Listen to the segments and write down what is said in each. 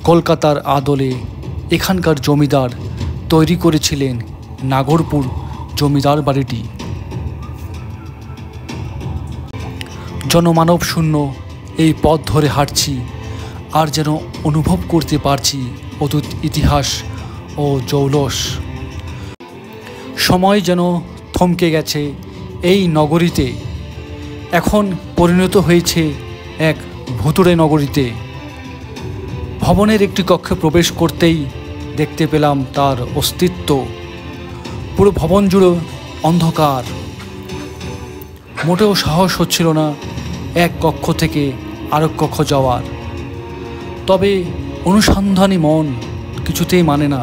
কলকাতার আদলে এখানকার জমিদার তৈরি করেছিলেন নাগরপুর জমিদার বাড়িটি। জনমানব শূন্য এই পথ ধরে হাঁটছি আর যেন অনুভব করতে পারছি অতীত ইতিহাস ও জৌলস। সময় যেন থমকে গেছে এই নগরীতে, এখন পরিণত হয়েছে এক ভুতুড়ে নগরীতে। ভবনের একটি কক্ষে প্রবেশ করতেই দেখতে পেলাম তার অস্তিত্ব। পুরো ভবন জুড়ে অন্ধকার। মোটেও সাহস হচ্ছিল না এক কক্ষ থেকে আরেক কক্ষ যাওয়ার। তবে অনুসন্ধানী মন কিছুতেই মানে না,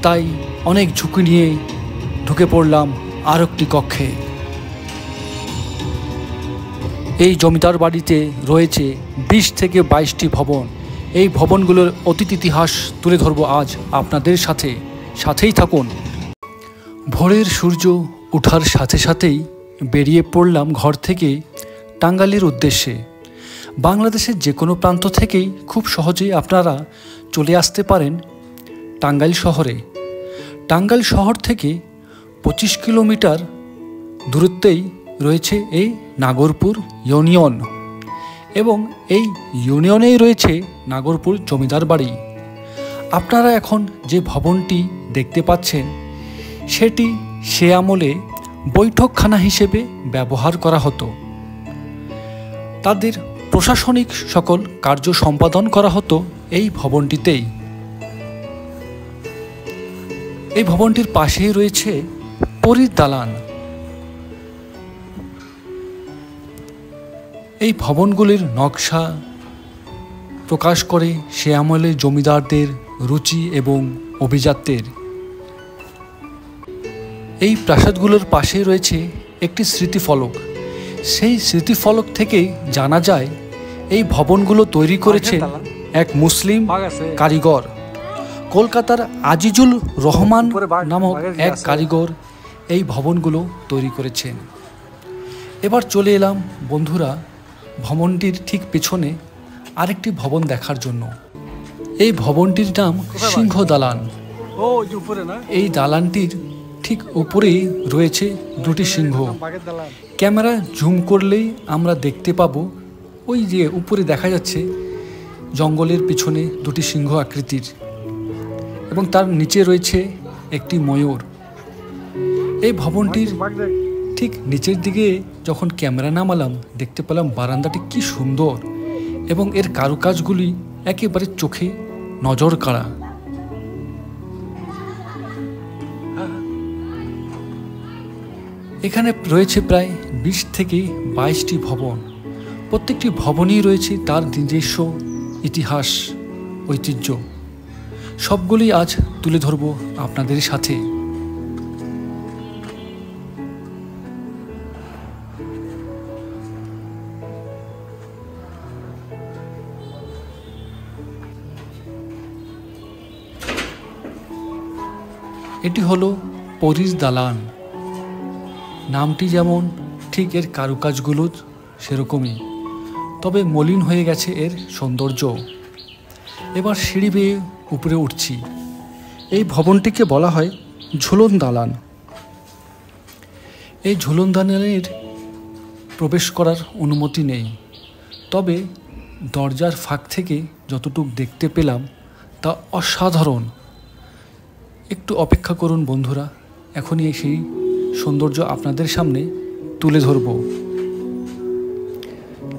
তাই অনেক ঝুঁকি নিয়ে ঢুকে পড়লাম আরেকটি কক্ষে। এই জমিদার বাড়িতে রয়েছে 20 থেকে 22টি ভবন। এই ভবনগুলোর অতীত ইতিহাস তুলে ধরবো আজ আপনাদের সাথেই থাকুন। ভোরের সূর্য ওঠার সাথে সাথেই বেরিয়ে পড়লাম ঘর থেকে টাঙ্গাইলের উদ্দেশ্যে। বাংলাদেশের যে কোনো প্রান্ত থেকেই খুব সহজেই আপনারা চলে আসতে পারেন টাঙ্গাইল শহরে। টাঙ্গাইল শহর থেকে 25 কিলোমিটার দূরত্বেই রয়েছে এই নাগরপুর ইউনিয়ন, এবং এই ইউনিয়নেই রয়েছে নাগরপুর জমিদার বাড়ি। আপনারা এখন যে ভবনটি দেখতে পাচ্ছেন সেটি সে আমলে বৈঠকখানা হিসেবে ব্যবহার করা হতো। তাদের প্রশাসনিক সকল কার্য সম্পাদন করা হতো এই ভবনটিতেই। এই ভবনটির পাশেই রয়েছে পরীর দালান। এই ভবনগুলির নকশা প্রকাশ করে সে আমলে জমিদারদের রুচি এবং অভিজাত্যের। এই প্রাসাদগুলোর পাশে রয়েছে একটি স্মৃতিফলক। সেই স্মৃতিফলক থেকেই জানা যায় এই ভবনগুলো তৈরি করেছেন এক মুসলিম কারিগর। কলকাতার আজিজুল রহমান নামক এক কারিগর এই ভবনগুলো তৈরি করেছেন। এবার চলে এলাম বন্ধুরা ভবনটির ঠিক পেছনে আরেকটি ভবন দেখার জন্য। এই ভবনটির নাম সিংহ দালান। এই দালানটির ঠিক উপরেই রয়েছে দুটি সিংহ। ক্যামেরা জুম করলেই আমরা দেখতে পাবো ওই যে উপরে দেখা যাচ্ছে জঙ্গলের পিছনে দুটি সিংহ আকৃতির, এবং তার নিচে রয়েছে একটি ময়ূর। এই ভবনটির ঠিক নিচের দিকে যখন ক্যামেরা নামালাম দেখতে পেলাম বারান্দাটি কি সুন্দর, এবং এর কারুকাজগুলি একেবারে চোখে নজর কাড়া। এখানে রয়েছে প্রায় 20 থেকে 22টি ভবন। প্রত্যেকটি ভবনই রয়েছে তার নিজস্ব ইতিহাস ঐতিহ্য। সবগুলি আজ তুলে ধরব আপনাদের সাথে। এটি হলো পরীর দালান। নামটি যেমন ঠিক এর কারুকাজগুলো সেরকমই, তবে মলিন হয়ে গেছে এর সৌন্দর্য। এবার সিঁড়ি বেয়ে উপরে উঠছি। এই ভবনটিকে বলা হয় ঝুলন দালান। এই ঝুলন দালানের প্রবেশ করার অনুমতি নেই, তবে দরজার ফাঁক থেকে যতটুকু দেখতে পেলাম তা অসাধারণ। একটু অপেক্ষা করুন বন্ধুরা, এখনই সেই সৌন্দর্য আপনাদের সামনে তুলে ধরব।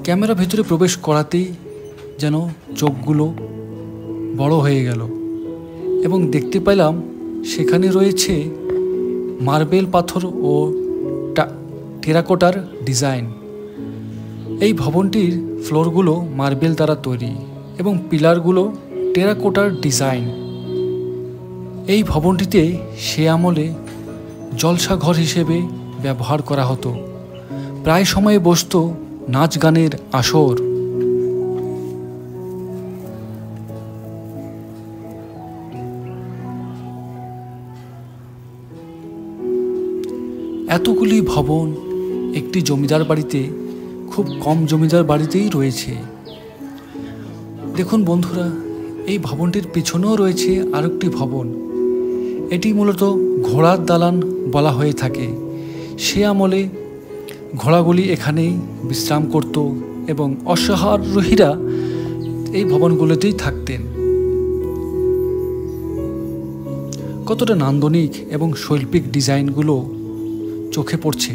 ক্যামেরা ভেতরে প্রবেশ করাতেই যেন চোখগুলো বড় হয়ে গেল, এবং দেখতে পেলাম সেখানে রয়েছে মার্বেল পাথর ও টেরাকোটার ডিজাইন। এই ভবনটির ফ্লোরগুলো মার্বেল দ্বারা তৈরি এবং পিলারগুলো টেরাকোটার ডিজাইন। এই ভবনটিতে সে আমলে জলসাঘর হিসেবে ব্যবহার করা হতো। প্রায় সময়ে বসত নাচ গানের আসর। এতগুলি ভবন একটি জমিদার বাড়িতে, খুব কম জমিদার বাড়িতেই রয়েছে। দেখুন বন্ধুরা, এই ভবনটির পিছনেও রয়েছে আরেকটি ভবন। এটি মূলত ঘোড়ার দালান বলা হয়ে থাকে। সে আমলে ঘোড়াগুলি এখানেই বিশ্রাম করত এবং অশ্বারোহীরা এই ভবনগুলোতেই থাকতেন। কতটা নান্দনিক এবং শৈল্পিক ডিজাইনগুলো চোখে পড়ছে।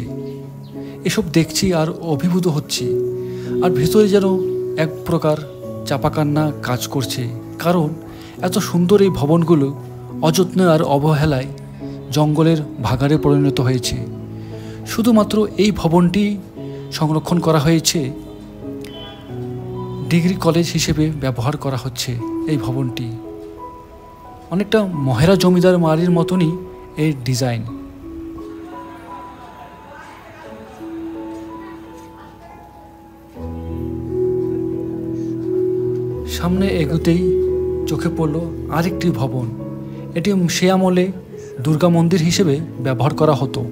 এসব দেখছি আর অভিভূত হচ্ছি, আর ভেতরে যেন এক প্রকার চাপাকান্না কাজ করছে, কারণ এত সুন্দর এই ভবনগুলো অযত্নে আর অবহেলায় জঙ্গলের ভাগাড়ে পরিণত হয়েছে। শুধুমাত্র এই ভবনটি সংরক্ষণ করা হয়েছে, ডিগ্রি কলেজ হিসেবে ব্যবহার করা হচ্ছে। এই ভবনটি অনেকটা মহেরা জমিদার বাড়ির মতনই এর ডিজাইন। সামনে এগোতেই চোখে পড়ল আরেকটি ভবন। এটি সে আমলে দুর্গা মন্দির হিসেবে ব্যবহার করা হতো।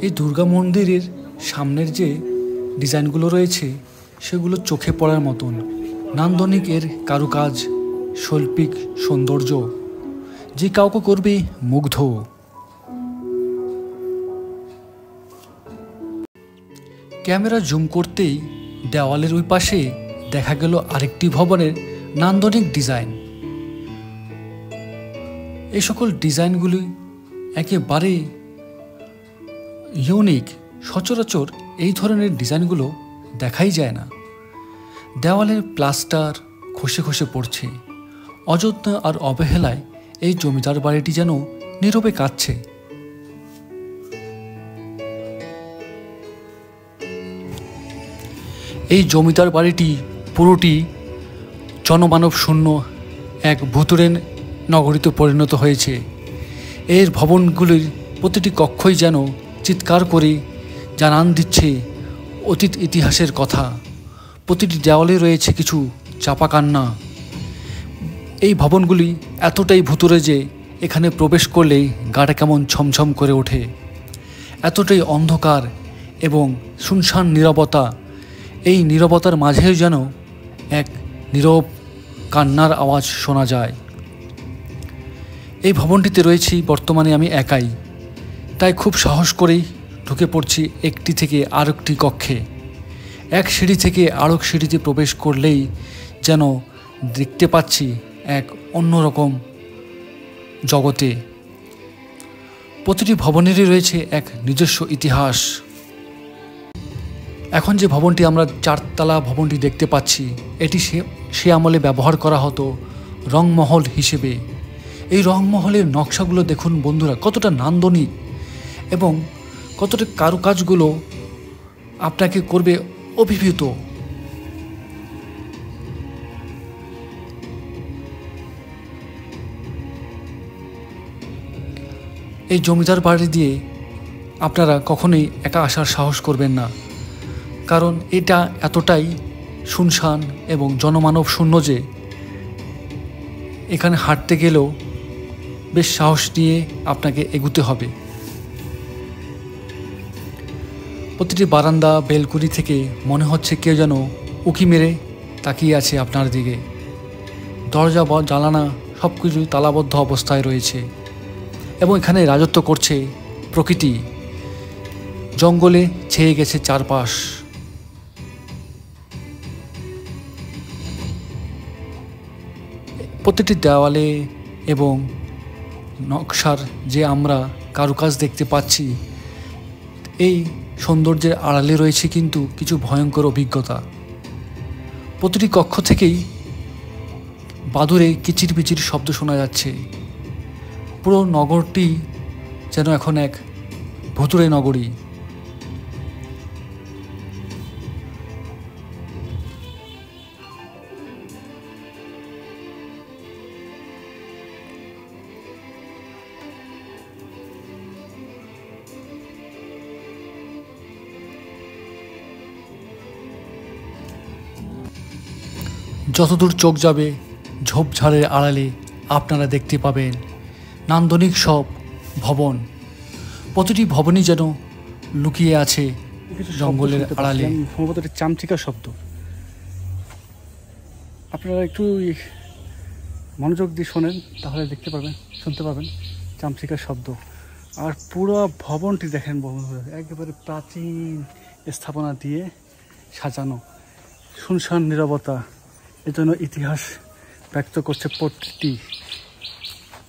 এই দুর্গা মন্দিরের সামনের যে ডিজাইনগুলো রয়েছে সেগুলো চোখে পড়ার মতন। নান্দনিক এর কারুকাজ, শৈল্পিক সৌন্দর্য যে কাউকে করবে মুগ্ধ। ক্যামেরা জুম করতেই দেওয়ালের ওই পাশে দেখা গেল আরেকটি ভবনের নান্দনিক ডিজাইন। এই সকল ডিজাইনগুলি একেবারে ইউনিক। সচরাচর এই ধরনের ডিজাইনগুলো দেখাই যায় না। দেওয়ালের প্লাস্টার খসে খসে পড়ছে। অযত্ন আর অবহেলায় এই জমিদার বাড়িটি যেন নীরবে কাঁদছে। এই জমিদার বাড়িটি পুরোটি জনমানব শূন্য এক ভুতুড়ে নগরীতে পরিণত হয়েছে। এর ভবনগুলির প্রতিটি কক্ষই যেন চিৎকার করে জানান দিচ্ছে অতীত ইতিহাসের কথা। প্রতিটি দেওয়ালে রয়েছে কিছু চাপা কান্না। এই ভবনগুলি এতটাই ভুতুড়ে যে এখানে প্রবেশ করলেই গাটা কেমন ছমছম করে ওঠে। এতটাই অন্ধকার এবং শুনশান নীরবতা। এই নীরবতার মাঝেও যেন এক নীরব কান্নার আওয়াজ শোনা যায়। এই ভবনটিতে রয়েছি বর্তমানে আমি একাই, তাই খুব সাহস করেই ঢুকে পড়ছি একটি থেকে আরেকটি কক্ষে। এক সিঁড়ি থেকে আরেক সিঁড়িতে প্রবেশ করলেই যেন দেখতে পাচ্ছি এক অন্যরকম জগতে। প্রতিটি ভবনেরই রয়েছে এক নিজস্ব ইতিহাস। এখন যে ভবনটি আমরা চারতলা ভবনটি দেখতে পাচ্ছি, এটি সে আমলে ব্যবহার করা হতো রংমহল হিসেবে। এই রংমহলের নকশাগুলো দেখুন বন্ধুরা, কতটা নান্দনিক এবং কতটা কারুকাজগুলো আপনাকে করবে অভিভূত। এই জমিদার বাড়ি দিয়ে আপনারা কখনোই একা আসার সাহস করবেন না, কারণ এটা এতটাই শুনশান এবং জনমানব শূন্য যে এখানে হাঁটতে গেলেও বেশ সাহস নিয়ে আপনাকে এগুতে হবে। প্রতিটি বারান্দা বেলকুনি থেকে মনে হচ্ছে কেউ যেন উঁকি মেরে তাকিয়ে আছে আপনার দিকে। দরজা জানালা সব কিছু তালাবদ্ধ অবস্থায় রয়েছে এবং এখানে রাজত্ব করছে প্রকৃতি। জঙ্গলে ছেয়ে গেছে চারপাশ। প্রতিটি দেওয়ালে এবং নকশার যে আমরা কারুকাজ দেখতে পাচ্ছি, এই সৌন্দর্যের আড়ালে রয়েছে কিন্তু কিছু ভয়ঙ্কর অভিজ্ঞতা। প্রতিটি কক্ষ থেকেই বাদুড়ে কিচিরমিচির শব্দ শোনা যাচ্ছে। পুরো নগরটি যেন এখন এক ভুতুড়ে নগরী। যতদূর চোখ যাবে ঝোপঝাড়ের আড়ালে আপনারা দেখতে পাবেন নান্দনিক সব ভবন, প্রতিটি ভবনই যেন লুকিয়ে আছে জঙ্গলের আড়ালে। সম্ভবত এটা চামচিকা শব্দ। আপনারা একটু মনোযোগ দিয়ে শোনেন, তাহলে দেখতে পাবেন, শুনতে পাবেন চামচিকার শব্দ। আর পুরো ভবনটি দেখেন, একেবারে প্রাচীন স্থাপনা দিয়ে সাজানো, শুনশান নীরবতা, এজন্য ইতিহাস ব্যক্ত করছে প্রতিটি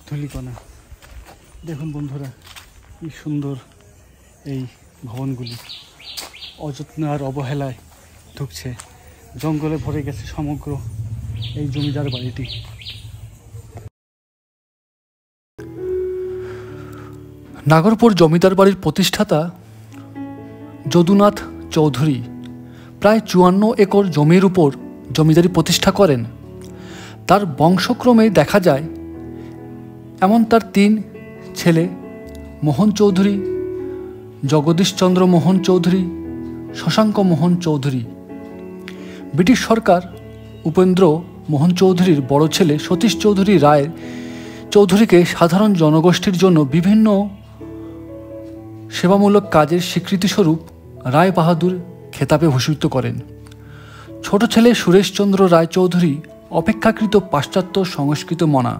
ধূলিকণা। দেখুন বন্ধুরা, কি সুন্দর এই ভবনগুলি অযত্ন আর অবহেলায় ঢুকছে, জঙ্গলে ভরে গেছে সমগ্র এই জমিদার বাড়িটি। নাগরপুর জমিদার বাড়ির প্রতিষ্ঠাতা যদুনাথ চৌধুরী প্রায় 54 একর জমির উপর জমিদারি প্রতিষ্ঠা করেন। তার বংশক্রমে দেখা যায় এমন তার 3 ছেলে মোহন চৌধুরী, জগদীশচন্দ্র মোহন চৌধুরী, শশাঙ্ক মোহন চৌধুরী। ব্রিটিশ সরকার উপেন্দ্র মোহন চৌধুরীর বড় ছেলে সতীশ চৌধুরী রায় চৌধুরীকে সাধারণ জনগোষ্ঠীর জন্য বিভিন্ন সেবামূলক কাজের স্বীকৃতিস্বরূপ রায় বাহাদুর খেতাবে ভূষিত করেন। ছোট ছেলে সুরেশচন্দ্র রায় চৌধুরী অপেক্ষাকৃত পাশ্চাত্য সংস্কৃত মনা।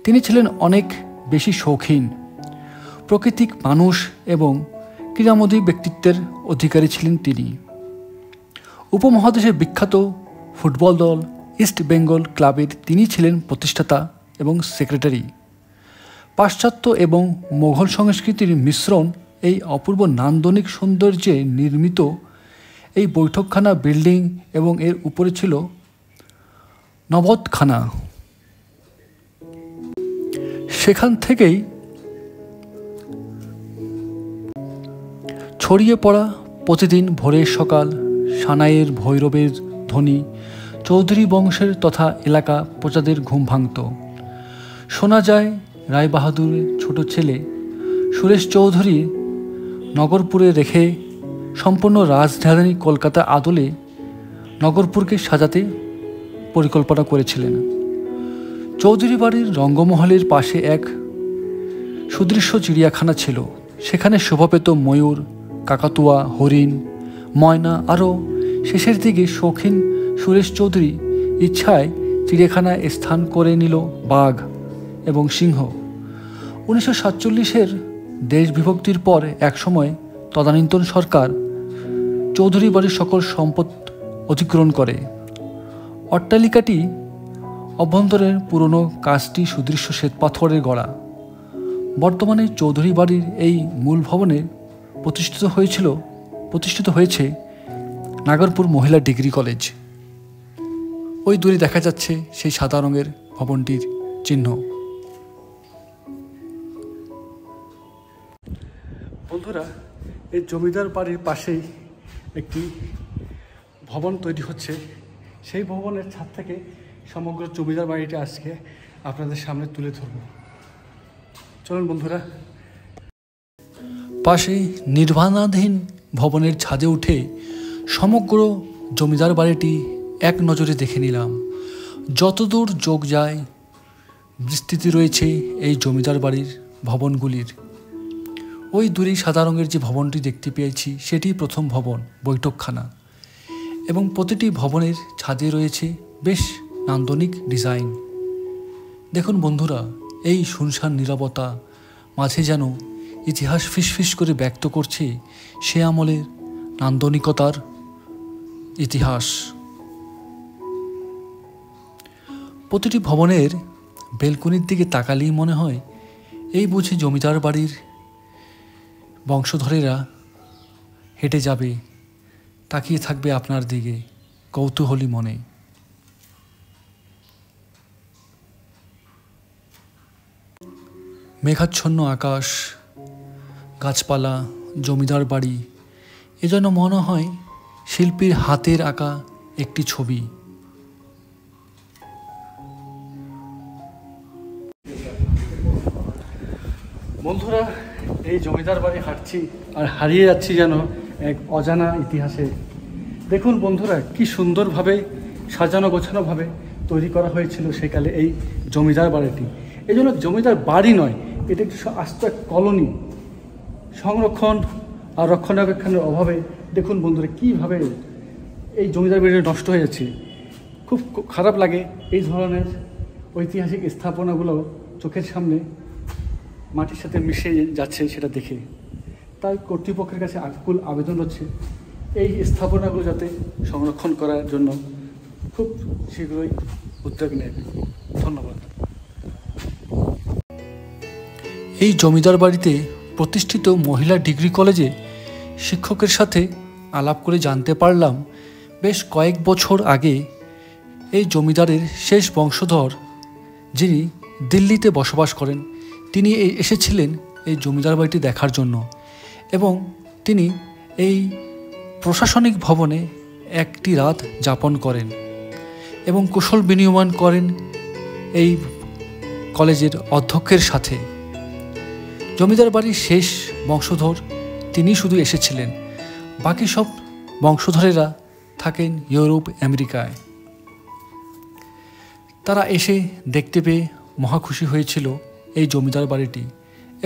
তিনি ছিলেন অনেক বেশি শৌখিন, প্রকৃতিক মানুষ এবং ক্রীড়ামোদী ব্যক্তিত্বের অধিকারী ছিলেন তিনি। উপমহাদেশের বিখ্যাত ফুটবল দল ইস্ট বেঙ্গল ক্লাবের তিনি ছিলেন প্রতিষ্ঠাতা এবং সেক্রেটারি। পাশ্চাত্য এবং মোঘল সংস্কৃতির মিশ্রণ এই অপূর্ব নান্দনিক সৌন্দর্যে নির্মিত এই বৈঠকখানা বিল্ডিং, এবং এর উপরে ছিল নবদখানা। সেখান থেকেই ছড়িয়ে পড়া প্রতিদিন ভোরের সকাল সানাইয়ের ভৈরবের ধ্বনি চৌধুরী বংশের তথা এলাকা প্রজাদের ঘুম ভাঙত। শোনা যায় রায়বাহাদুরের ছোট ছেলে সুরেশ চৌধুরী নগরপুরে রেখে সম্পূর্ণ রাজধানী কলকাতা আদলে নগরপুরকে সাজাতে পরিকল্পনা করেছিলেন। চৌধুরী বাড়ির রঙ্গমহলের পাশে এক সুদৃশ্য চিড়িয়াখানা ছিল। সেখানে শোভা পেত ময়ূর, কাকাতুয়া, হরিণ, ময়না। আরও শেষের দিকে শৌখিন সুরেশ চৌধুরী ইচ্ছায় চিড়িয়াখানায় স্থান করে নিল বাঘ এবং সিংহ। 1947-এর দেশ বিভক্তির পর একসময় তদানীন্তন সরকার চৌধুরী বাড়ির সকল সম্পদ অধিগ্রহণ করে। অট্টালিকাটি অভ্যন্তরের পুরনো কাজটি সুদৃশ্য শ্বেতপাথরের গড়া। বর্তমানে চৌধুরী বাড়ির এই মূল ভবনে প্রতিষ্ঠিত হয়েছে নাগরপুর মহিলা ডিগ্রি কলেজ। ওই দূরে দেখা যাচ্ছে সেই সাদা রঙের ভবনটির চিহ্ন। বন্ধুরা, এই জমিদার বাড়ির পাশেই একটি ভবন তৈরি হচ্ছে। সেই ভবনের ছাদ থেকে সমগ্র জমিদার বাড়িটা আজকে আপনাদের সামনে তুলে ধরব। চলুন বন্ধুরা। পাশেই নির্মাণাধীন ভবনের ছাদে উঠে সমগ্র জমিদার বাড়িটি এক নজরে দেখে নিলাম। যতদূর চোখ যায় বিস্তৃতি রয়েছে এই জমিদার বাড়ির ভবনগুলির। ওই দূরেই সাদা রঙের যে ভবনটি দেখতে পেয়েছি সেটি প্রথম ভবন, বৈঠকখানা। এবং প্রতিটি ভবনের ছাদে রয়েছে বেশ নান্দনিক ডিজাইন। দেখুন বন্ধুরা, এই শুনশান নীরবতা মাঝে যেন ইতিহাস ফিসফিস করে ব্যক্ত করছে সে আমলের নান্দনিকতার ইতিহাস। প্রতিটি ভবনের বেলকনির দিকে তাকালেই মনে হয় এই বুঝি জমিদার বাড়ির বংশধরেরা হেঁটে যাবে, তাকিয়ে থাকবে আপনার দিকে কৌতূহলী মনে। মেঘাচ্ছন্ন আকাশ, গাছপালা, জমিদার বাড়ি, এজন্য মনে হয় শিল্পীর হাতের আঁকা একটি ছবি। বন্ধুরা, এই জমিদার বাড়ি হাঁটছি আর হারিয়ে যাচ্ছি যেন এক অজানা ইতিহাসে। দেখুন বন্ধুরা, কি সুন্দরভাবে সাজানো গোছানোভাবে তৈরি করা হয়েছিল সেকালে এই জমিদার বাড়িটি। এই জন্য জমিদার বাড়ি নয়, এটা একটি আস্ত এক কলোনি। সংরক্ষণ আর রক্ষণাবেক্ষণের অভাবে দেখুন বন্ধুরা কীভাবে এই জমিদার বাড়িটা নষ্ট হয়ে যাচ্ছে। খুব খারাপ লাগে এই ধরনের ঐতিহাসিক স্থাপনাগুলো চোখের সামনে মাটির সাথে মিশে যাচ্ছে সেটা দেখে। তাই কর্তৃপক্ষের কাছে আকুল আবেদন হচ্ছে এই স্থাপনাগুলো যাতে সংরক্ষণ করার জন্য খুব শীঘ্রই উদ্যোগ নেবে। ধন্যবাদ। এই জমিদার বাড়িতে প্রতিষ্ঠিত মহিলা ডিগ্রি কলেজে শিক্ষকের সাথে আলাপ করে জানতে পারলাম বেশ কয়েক বছর আগে এই জমিদারের শেষ বংশধর যিনি দিল্লিতে বসবাস করেন, তিনি এসেছিলেন এই জমিদার বাড়িটি দেখার জন্য এবং তিনি এই প্রশাসনিক ভবনে একটি রাত যাপন করেন এবং কুশল বিনিময় করেন এই কলেজের অধ্যক্ষের সাথে। জমিদার বাড়ির শেষ বংশধর তিনি শুধু এসেছিলেন, বাকি সব বংশধরেরা থাকেন ইউরোপ আমেরিকায়। তারা এসে দেখতে পেয়ে মহা খুশি হয়েছিল এই জমিদার বাড়িটি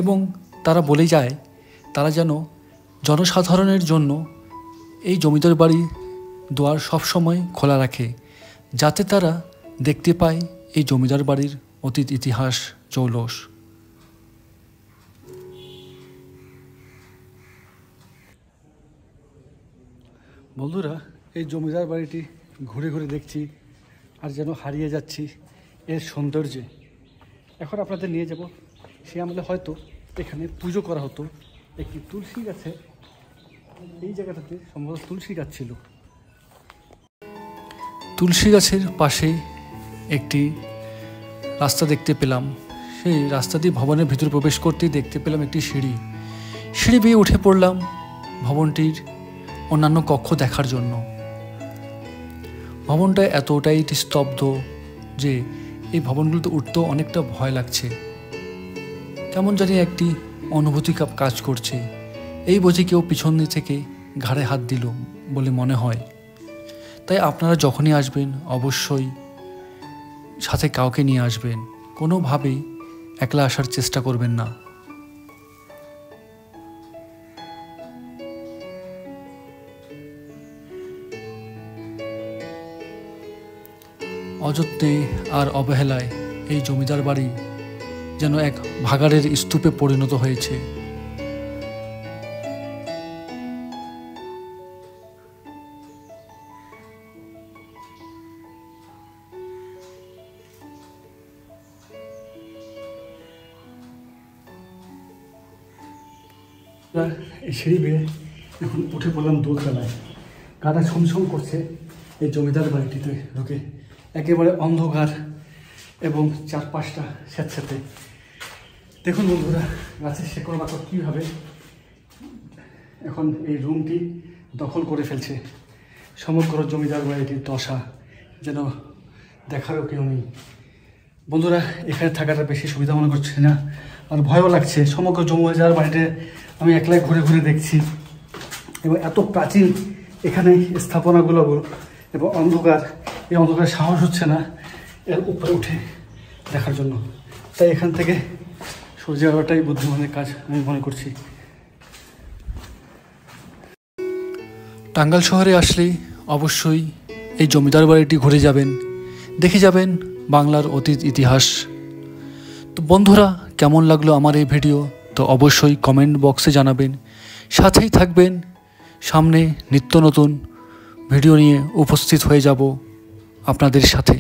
এবং তারা বলে যায় তারা যেন জনসাধারণের জন্য এই জমিদার বাড়ি দুয়ার সবসময় খোলা রাখে, যাতে তারা দেখতে পায় এই জমিদার বাড়ির অতীত ইতিহাস জৌলস। বন্ধুরা, এই জমিদার বাড়িটি ঘুরে ঘুরে দেখছি আর যেন হারিয়ে যাচ্ছি এর সৌন্দর্যে। এখন আপনাদের নিয়ে যাব সে আমলে হয়তো এখানে পুজো করা হতো। একটি তুলসী গাছে, এই জায়গাটাতে সম্ভবত তুলসী গাছ ছিল। তুলসী গাছের পাশে একটি রাস্তা দেখতে পেলাম। সেই রাস্তা দিয়ে ভবনের ভিতরে প্রবেশ করতেই দেখতে পেলাম একটি সিঁড়ি বেয়ে উঠে পড়লাম ভবনটির অন্যান্য কক্ষ দেখার জন্য। ভবনটা এতটাই স্তব্ধ যে এই ভবনগুলোতে উঠতেও অনেকটা ভয় লাগছে। কেমন জানি একটি অনুভূতি কাজ করছে, এই বুঝি কেউ পিছন থেকে ঘাড়ে হাত দিল বলে মনে হয়। তাই আপনারা যখনই আসবেন অবশ্যই সাথে কাউকে নিয়ে আসবেন, কোনোভাবেই একলা আসার চেষ্টা করবেন না। অযত্নে আর অবহেলায় এই জমিদার বাড়ি যেন এক ভাগাড়ের স্তূপে পরিণত হয়েছে। এই সিঁড়ি বেয়ে এখন উঠে পড়লাম দোতলায়। গাটা ছমছম করছে এই জমিদার বাড়িটিতে ঢুকে। একেবারে অন্ধকার এবং চারপাশটা স্যাঁতস্যাঁতে। দেখুন বন্ধুরা, গাছের শেকড় বাকড় কীভাবে এখন এই রুমটি দখল করে ফেলছে। সমগ্র জমিদার বাড়িটির দশা যেন দেখারও কেউ নেই। বন্ধুরা, এখানে থাকাটা বেশি সুবিধা মনে করছে না, আর ভয়ও লাগছে। সমগ্র জমিদার বাড়িতে আমি একলাই ঘুরে ঘুরে দেখছি এবং এত প্রাচীন এখানে স্থাপনাগুলো এবং অন্ধকার, এই অন্ধকার সাহস হচ্ছে না এর উপরে উঠে দেখার জন্য। তাই এখান থেকে সরে যাওয়াটাই বুদ্ধিমানের কাজ আমি মনে করছি। টাঙ্গাইল শহরে আসলে অবশ্যই এই জমিদার বাড়িটি ঘুরে যাবেন, দেখে যাবেন বাংলার অতীত ইতিহাস। তো বন্ধুরা, কেমন লাগলো আমার এই ভিডিও তো অবশ্যই কমেন্ট বক্সে জানাবেন। সাথেই থাকবেন, সামনে নিত্য নতুন ভিডিও নিয়ে উপস্থিত হয়ে যাব আপনাদের সাথে।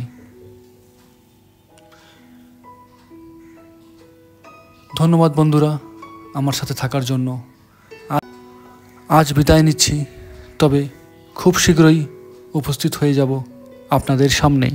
ধন্যবাদ বন্ধুরা আমার সাথে থাকার জন্য। আজ বিদায় নিচ্ছি, তবে খুব শীঘ্রই উপস্থিত হয়ে যাব আপনাদের সামনেই।